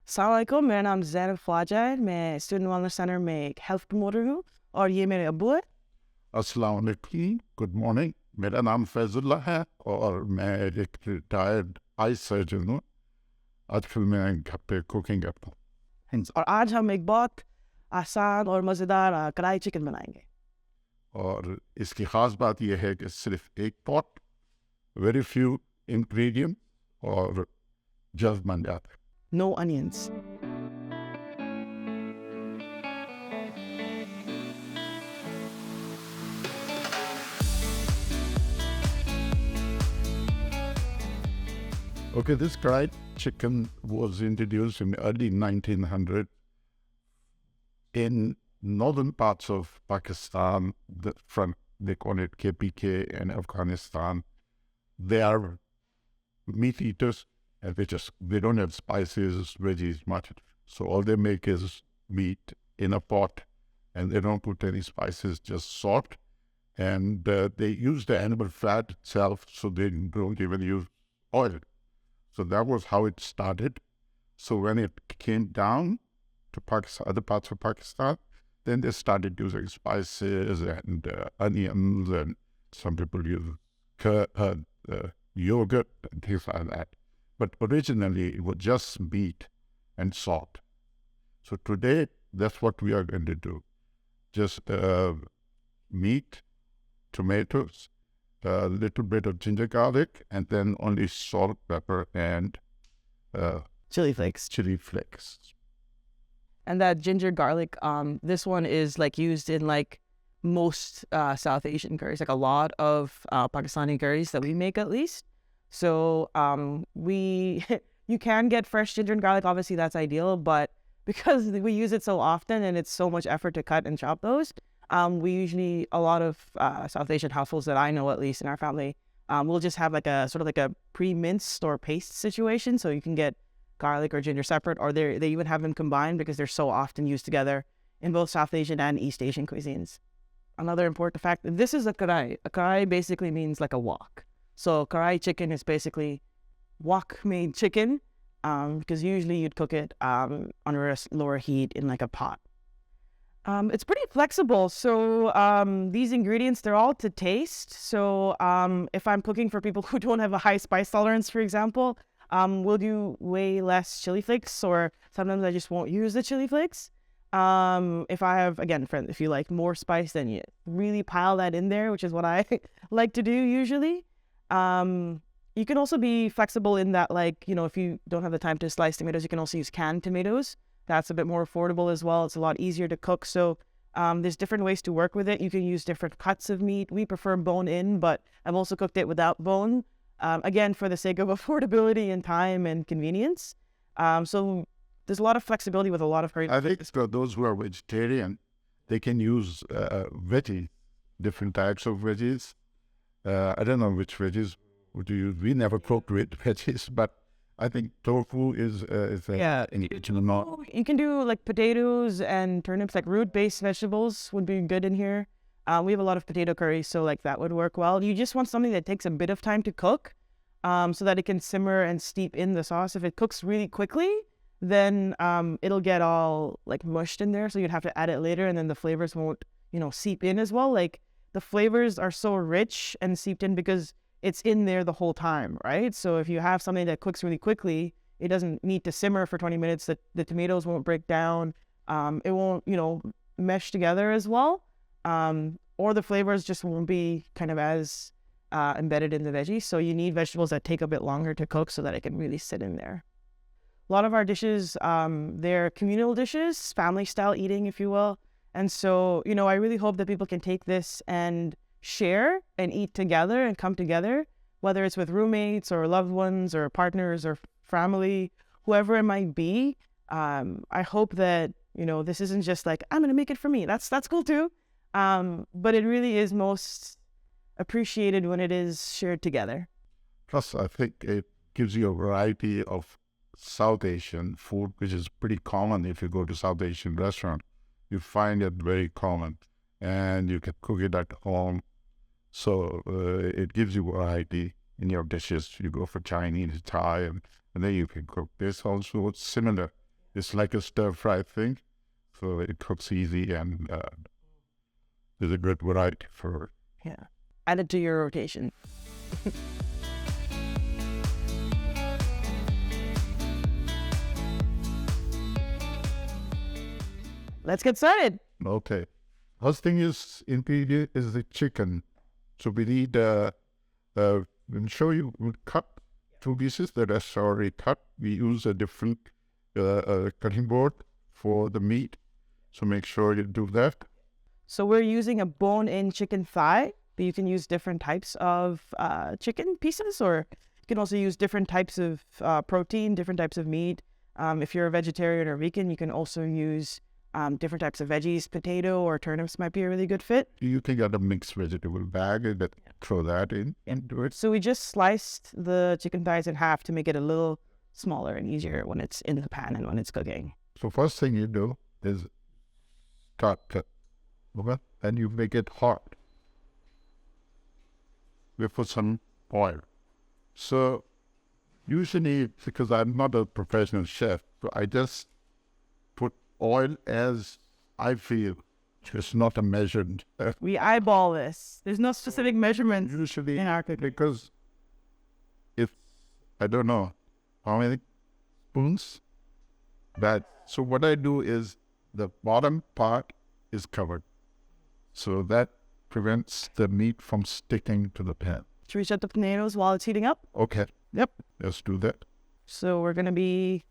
अस्सलाम वालेकुम, मेरा नाम ज़ैनब ख्वाजा है। मैं स्टूडेंट वेलनेस सेंटर में एक हेल्थ प्रमोटर हूँ और ये मेरे अब्बू है। अस्सलाम वालेकुम, गुड मॉर्निंग। मेरा नाम फैजुल्ला है और मैं एक रिटायर्ड आई सर्जन हूँ। आजकल मैं घर पे कुकिंग करता हूँ और आज हम एक बहुत आसान और मज़ेदार कढ़ाई चिकन बनाएंगे। और इसकी ख़ास बात यह है कि सिर्फ एक पॉट, वेरी फ्यू इंग्रेडिएंट और जल्द बन जाता है। No onions. Okay, this fried chicken was introduced in the early 1900s in northern parts of Pakistan. They call it KPK and Afghanistan. They are meat eaters, and they don't have spices, veggies, much. So all they make is meat in a pot, and they don't put any spices, just salt. And they use the animal fat itself, so they don't even use oil. So that was how it started. So when it came down to Pakistan, other parts of Pakistan, then they started using spices and onions, and some people use yogurt and things like that. But originally, it was just meat and salt. So today, that's what we are going to do. Just meat, tomatoes, a little bit of ginger garlic, and then only salt, pepper, and Chili flakes. chili flakes. And that ginger garlic, this one is like used in like most South Asian curries, like a lot of Pakistani curries that we make at least. So we you can get fresh ginger and garlic, obviously that's ideal, but because we use it so often and it's so much effort to cut and chop those, we usually, a lot of South Asian households that I know at least in our family, we'll just have like a sort of like a pre-minced or paste situation, so you can get garlic or ginger separate, or they even have them combined because they're so often used together in both South Asian and East Asian cuisines. Another important fact, this is a karahi. A karahi basically means like a wok. So karahi chicken is basically wok-made chicken, because usually you'd cook it under a lower heat in like a pot. It's pretty flexible. So these ingredients, they're all to taste. So if I'm cooking for people who don't have a high spice tolerance, for example, we'll do way less chili flakes, or sometimes I just won't use the chili flakes. If I have, again, friend, if you like more spice, then you really pile that in there, which is what I like to do usually. You can also be flexible in that, like, if you don't have the time to slice tomatoes, you can also use canned tomatoes. That's a bit more affordable as well. It's a lot easier to cook. So there's different ways to work with it. You can use different cuts of meat. We prefer bone in, but I've also cooked it without bone. Again, for the sake of affordability and time and convenience. So there's a lot of flexibility with a lot of curry. I think for those who are vegetarian, they can use veggies, different types of veggies. I don't know which veggies would you use. We never cooked with veggies, but I think tofu is Yeah. original. You can do like potatoes and turnips, like root-based vegetables would be good in here. We have a lot of potato curry, so like that would work well. You just want something that takes a bit of time to cook, so that it can simmer and steep in the sauce. If it cooks really quickly, then it'll get all like mushed in there, so you'd have to add it later, and then the flavors won't, seep in as well. Like the flavors are so rich and seeped in because it's in there the whole time, right? So if you have something that cooks really quickly, it doesn't need to simmer for 20 minutes. The tomatoes won't break down. It won't, mesh together as well. Or the flavors just won't be kind of as embedded in the veggies. So you need vegetables that take a bit longer to cook so that it can really sit in there. A lot of our dishes, they're communal dishes, family style eating, if you will. And so, I really hope that people can take this and share and eat together and come together, whether it's with roommates or loved ones or partners or family, whoever it might be. I hope that, this isn't just like, I'm going to make it for me. That's cool too. But it really is most appreciated when it is shared together. Plus, I think it gives you a variety of South Asian food, which is pretty common. If you go to South Asian restaurant, you find it very common, and you can cook it at home. So it gives you variety in your dishes. You go for Chinese, Thai, and then you can cook this also. It's similar It's like a stir-fry thing, so it cooks easy and there's a good variety for. Yeah. Add it to your rotation. Let's get started. Okay. First thing is ingredient is the chicken. So we need we'll show you, we'll cut 2 pieces that are already cut. We use a different cutting board for the meat. So make sure you do that. So we're using a bone-in chicken thigh, but you can use different types of chicken pieces, or you can also use different types of protein, different types of meat. If you're a vegetarian or vegan, you can also use different types of veggies. Potato or turnips might be a really good fit. You can get a mixed vegetable bag and throw that into it. So we just sliced the chicken thighs in half to make it a little smaller and easier when it's in the pan and when it's cooking. So first thing you do is start over and you make it hot. We put some oil. So usually, because I'm not a professional chef, I just put oil as I feel. It's not a measured. We eyeball this. There's no specific measurements Usually, in our cooking. because if I don't know how many spoons, so what I do is the bottom part is covered, so that prevents the meat from sticking to the pan. Should we shut the potatoes while it's heating up? Okay. Yep. Let's do that. So we're going to be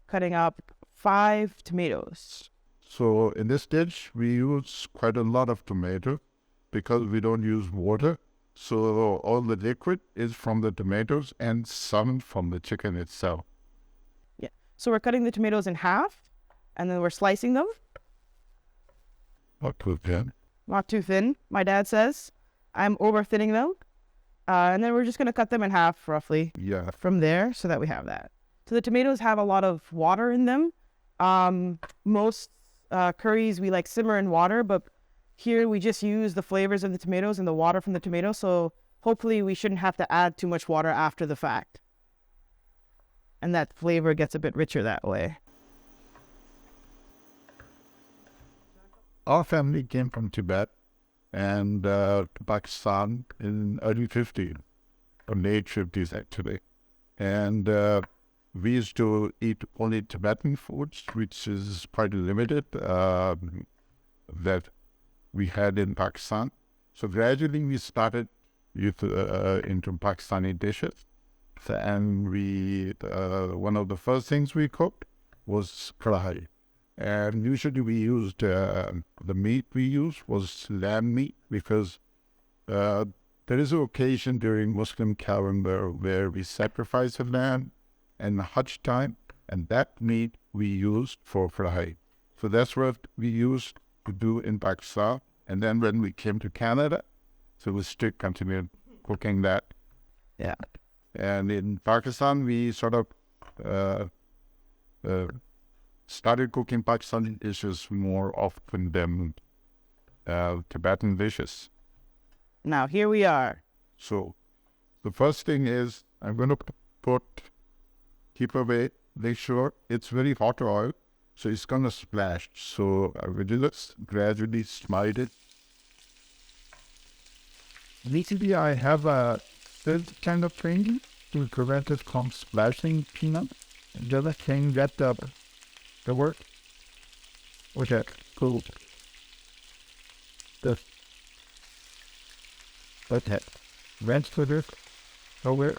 cutting up 5 tomatoes. So in this dish, we use quite a lot of tomato because we don't use water. So all the liquid is from the tomatoes and some from the chicken itself. Yeah. So we're cutting the tomatoes in half, and then we're slicing them. Not too thin. Not too thin, my dad says. I'm over thinning them. And then we're just going to cut them in half roughly. Yeah. From there, so that we have that. So the tomatoes have a lot of water in them. Most curries we like simmer in water, but here we just use the flavors of the tomatoes and the water from the tomatoes. So hopefully we shouldn't have to add too much water after the fact. And that flavor gets a bit richer that way. Our family came from Tibet and to Pakistan in early 50s, or late 50s actually. And we used to eat only Tibetan foods, which is quite limited, that we had in Pakistan. So gradually we started into Pakistani dishes. And one of the first things we cooked was Karahi. And usually we used, the meat we used was lamb meat because there is an occasion during Muslim calendar where we sacrifice a lamb and Hajj time, and that meat we used for Karahi. So that's what we used to do in Pakistan. And then when we came to Canada, so we still continued cooking that. Yeah. And in Pakistan, we sort of started cooking Pakistani dishes more often than Tibetan dishes. Now here we are. So the first thing is I'm going to keep away, make sure it's very hot oil, so it's going to splash. So I will just gradually slide it. Recently I have a this kind of thing to prevent it from splashing peanut. And the other thing that the work. Okay, cool. Okay. Rinse for this. Over.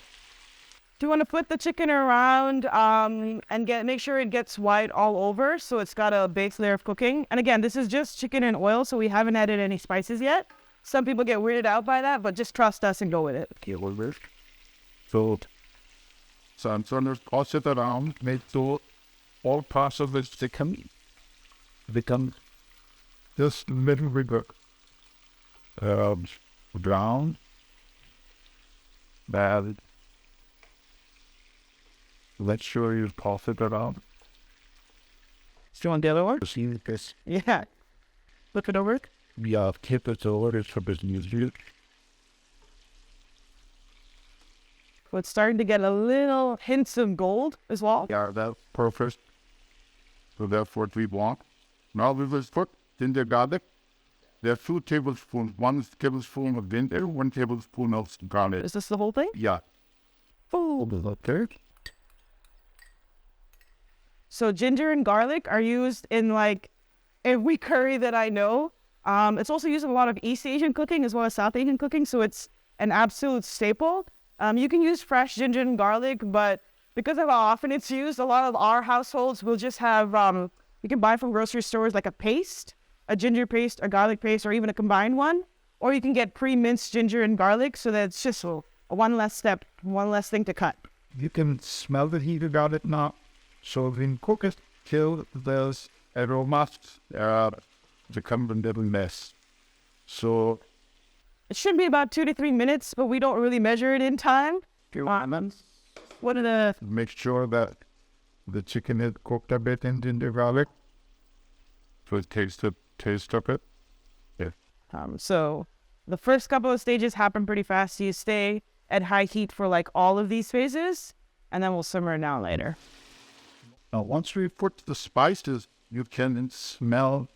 Do you want to put the chicken around and make sure it gets white all over so it's got a base layer of cooking? And again, this is just chicken and oil, so we haven't added any spices yet. Some people get weirded out by that, but just trust us and go with it. Okay, over. So I'm going to toss it around, make sure all parts of the chicken become just a little bit brown. Bad. Let's sure you toss it around. Do you want the other one? See this? Yeah. Flip it over. Yeah, keep it over. It's a bit easier. So it's starting to get a little hints of gold as well. Yeah, that's perfect. So that's what we want. Now we will put ginger garlic. There are 2 tablespoons, 1 tablespoon of ginger, 1 tablespoon of garlic. Is this the whole thing? Yeah. Oh. Okay. So ginger and garlic are used in like every curry that I know. It's also used in a lot of East Asian cooking as well as South Asian cooking, so it's an absolute staple. You can use fresh ginger and garlic, but because of how often it's used, a lot of our households will just have, you can buy from grocery stores like a paste, a ginger paste, a garlic paste, or even a combined one. Or you can get pre-minced ginger and garlic so that it's just a one less step, one less thing to cut. You can smell the heat about it now. So when you cook it till those aromas become a little less. So It should be about 2 to 3 minutes, but we don't really measure it in time. What are the... make sure that the chicken is cooked a bit in ginger garlic. So it taste of it. Yeah. So the first couple of stages happen pretty fast. You stay at high heat for like all of these phases, and then we'll simmer it down later. Now, once we put the spices, you can smell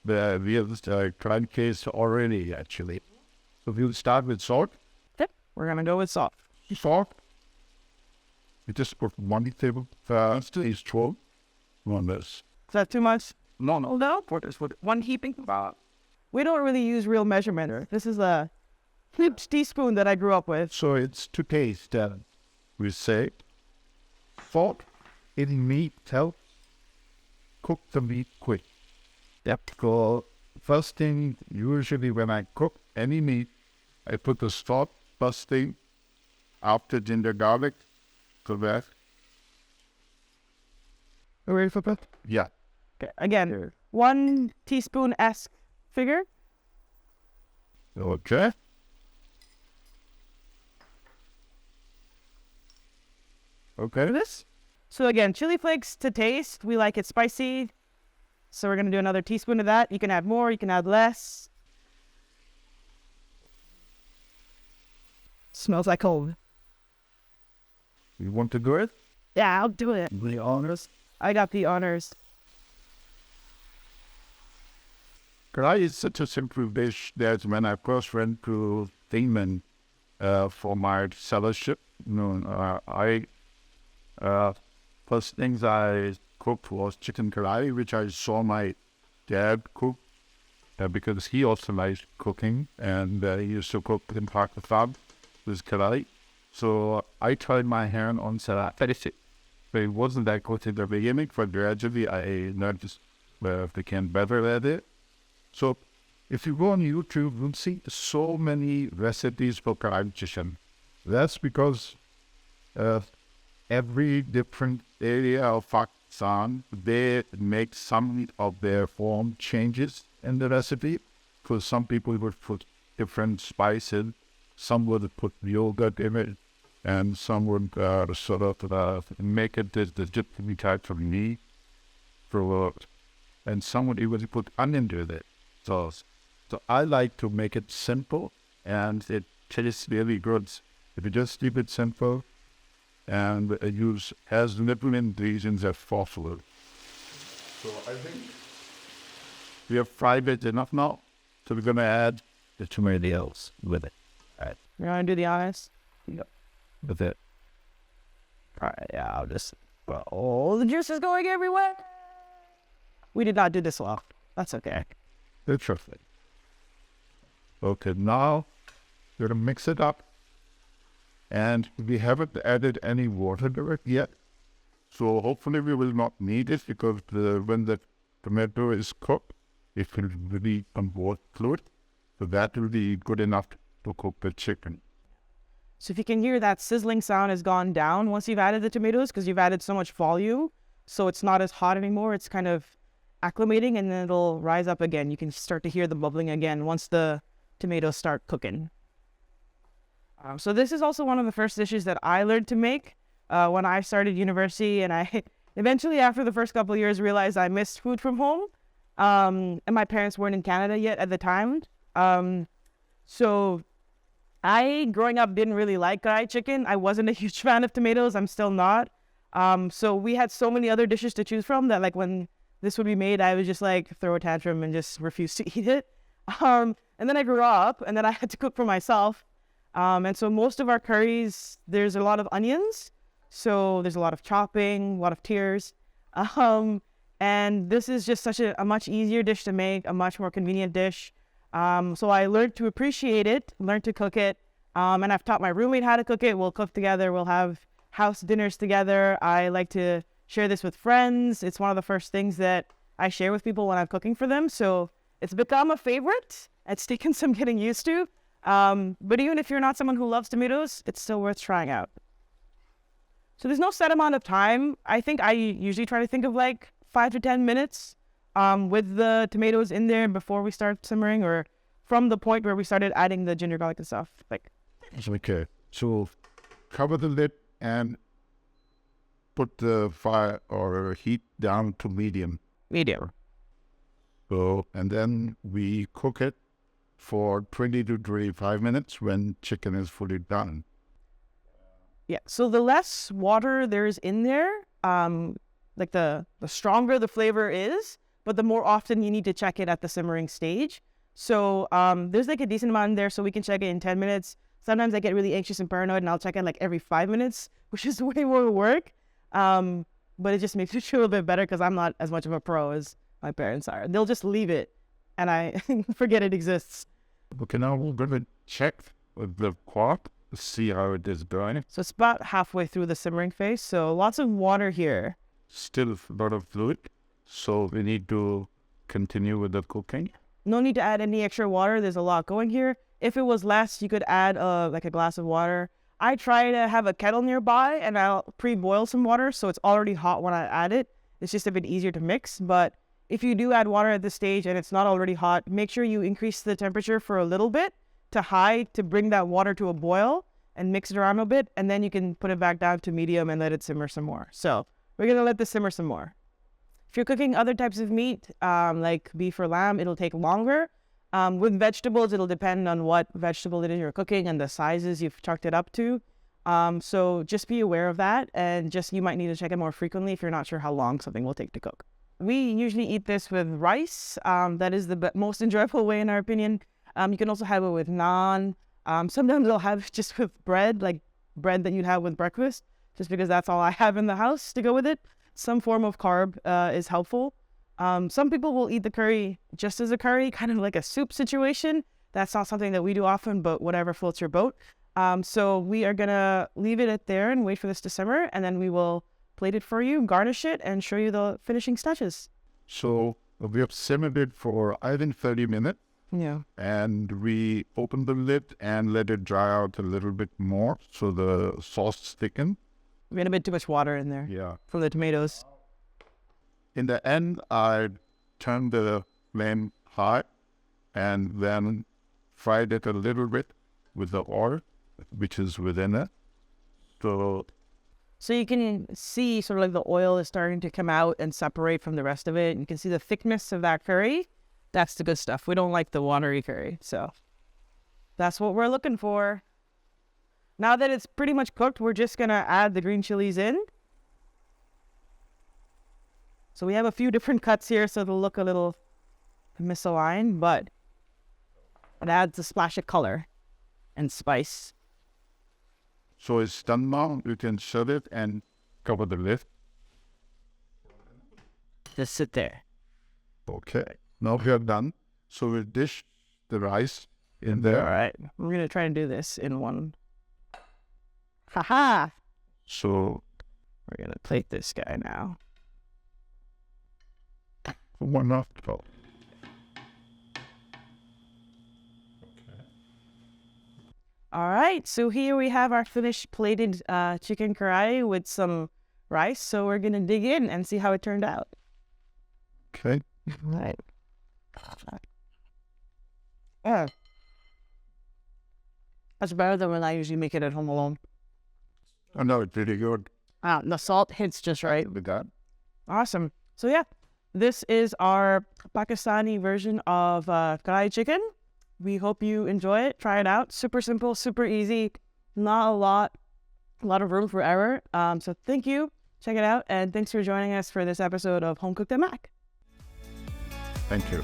the crankcase already, actually. So we'll start with salt. Yep, we're going to go with salt. Salt. We just put 1 tablespoon on this. Is that too much? No. No? What, 1 heaping? We don't really use real measurement. This is a teaspoon that I grew up with. So it's to taste. We say salt in meat helps cook the meat quick. Yep. So first thing, usually when I cook any meat, I put the salt first thing after ginger garlic. So that. Are we ready for that? Yeah. Okay. Again, 1 teaspoon-esque figure. Okay. Okay. This. So again, chili flakes to taste. We like it spicy. So we're going to do another teaspoon of that. You can add more, you can add less. Smells like home. You want to do it? Yeah, I'll do it. The honors. I got the honors. Karahi is such a simple dish that when I first went to England for my fellowship, first things I cooked was chicken karahi, which I saw my dad cook because he also likes cooking, and he used to cook in Pakistan with karahi. So I tried my hand on salad. But it wasn't that good in the beginning, but gradually I noticed I became better at it. So if you go on YouTube, you'll see so many recipes for karahi chicken. That's because every different area of Pakistan, they make some of their form changes in the recipe. Because some people would put different spices, some would put yogurt in it, and some would make it the gypsy type of meat, and some would even put onion with it. So I like to make it simple, and it tastes really good. If you just keep it simple, and use as little ingredients as possible. So I think we have fried it enough now, so we're going to add the tomatoes with it. All right. You want to do the honors? Yep. With it. All right, yeah, I'll just... Oh, the juice is going everywhere! We did not do this well. That's okay. Interesting. Okay, now we're going to mix it up. And we haven't added any water to it yet. So hopefully we will not need it because when the tomato is cooked, it will really convert fluid. So that will be good enough to cook the chicken. So if you can hear that sizzling sound has gone down once you've added the tomatoes because you've added so much volume. So it's not as hot anymore. It's kind of acclimating and then it'll rise up again. You can start to hear the bubbling again once the tomatoes start cooking. So this is also one of the first dishes that I learned to make when I started university, and I eventually, after the first couple of years, realized I missed food from home, and my parents weren't in Canada yet at the time. So I, growing up, didn't really like karahi chicken. I wasn't a huge fan of tomatoes. I'm still not. So we had so many other dishes to choose from that, like when this would be made, I would just like throw a tantrum and just refuse to eat it. And then I grew up, and then I had to cook for myself. And so most of our curries, there's a lot of onions. So there's a lot of chopping, a lot of tears. And this is just such a much easier dish to make, a much more convenient dish. So I learned to appreciate it, learned to cook it. And I've taught my roommate how to cook it. We'll cook together. We'll have house dinners together. I like to share this with friends. It's one of the first things that I share with people when I'm cooking for them. So it's become a favorite. It's taken some getting used to. But even if you're not someone who loves tomatoes, it's still worth trying out. So there's no set amount of time. I think I usually try to think of like 5 to 10 minutes with the tomatoes in there before we start simmering, or from the point where we started adding the ginger, garlic, and stuff. Like, okay, so cover the lid and put the fire or heat down to medium. Medium. So, and then we cook it for 20 to 25 minutes when chicken is fully done. Yeah, so the less water there's in there, like the stronger the flavor is, but the more often you need to check it at the simmering stage. So there's like a decent amount in there, so we can check it in 10 minutes. Sometimes I get really anxious and paranoid, and I'll check it like every 5 minutes, which is way more work. But it just makes me feel a bit better because I'm not as much of a pro as my parents are. They'll just leave it, and I forget it exists. Okay, now we're going to check with the quark. See how it is burning. So it's about halfway through the simmering phase. So lots of water here. Still a lot of fluid. So we need to continue with the cooking. No need to add any extra water. There's a lot going here. If it was less, you could add like a glass of water. I try to have a kettle nearby, and I'll pre-boil some water so it's already hot when I add it. It's just a bit easier to mix. But if you do add water at this stage and it's not already hot, make sure you increase the temperature for a little bit to high to bring that water to a boil and mix it around a bit, and then you can put it back down to medium and let it simmer some more. So we're gonna let this simmer some more. If you're cooking other types of meat, like beef or lamb, it'll take longer. With vegetables, it'll depend on what vegetable it is you're cooking and the sizes you've chucked it up to. So just be aware of that, and just you might need to check it more frequently if you're not sure how long something will take to cook. We usually eat this with rice. That is the most enjoyable way, in our opinion. You can also have it with naan. Sometimes I'll have it just with bread, like bread that you'd have with breakfast, just because that's all I have in the house to go with it. Some form of carb is helpful. Some people will eat the curry just as a curry, kind of like a soup situation. That's not something that we do often, but whatever floats your boat. So we are going to leave it at there and wait for this to simmer, and then we will plate it for you, garnish it, and show you the finishing touches. So we have simmered it for, I think, 30 minutes. Yeah. And we open the lid and let it dry out a little bit more so the sauce thicken. We had a bit too much water in there. Yeah. From the tomatoes. In the end, I turned the flame high and then fried it a little bit with the oil, which is within it. So you can see sort of like the oil is starting to come out and separate from the rest of it. You can see the thickness of that curry. That's the good stuff. We don't like the watery curry. So that's what we're looking for. Now that it's pretty much cooked, we're just going to add the green chilies in. So we have a few different cuts here, so it'll look a little misaligned, but it adds a splash of color and spice. So it's done now. You can serve it and cover the lid. Just sit there. Okay. Now we are done. So we'll dish the rice in there. All right. We're going to try and do this in one. Haha. So we're going to plate this guy now. one after. Okay. All right. So here we have our finished plated chicken karahi with some rice. So we're going to dig in and see how it turned out. Okay. All right. Yeah. That's better than when I usually make it at home alone. Oh, no, it's really good. The salt hits just right. With that. Awesome. So yeah, this is our Pakistani version of Karahi chicken. We hope you enjoy it. Try it out. Super simple, super easy. Not a lot of room for error. So thank you. Check it out. And thanks for joining us for this episode of Home Cooked at Mac. Thank you.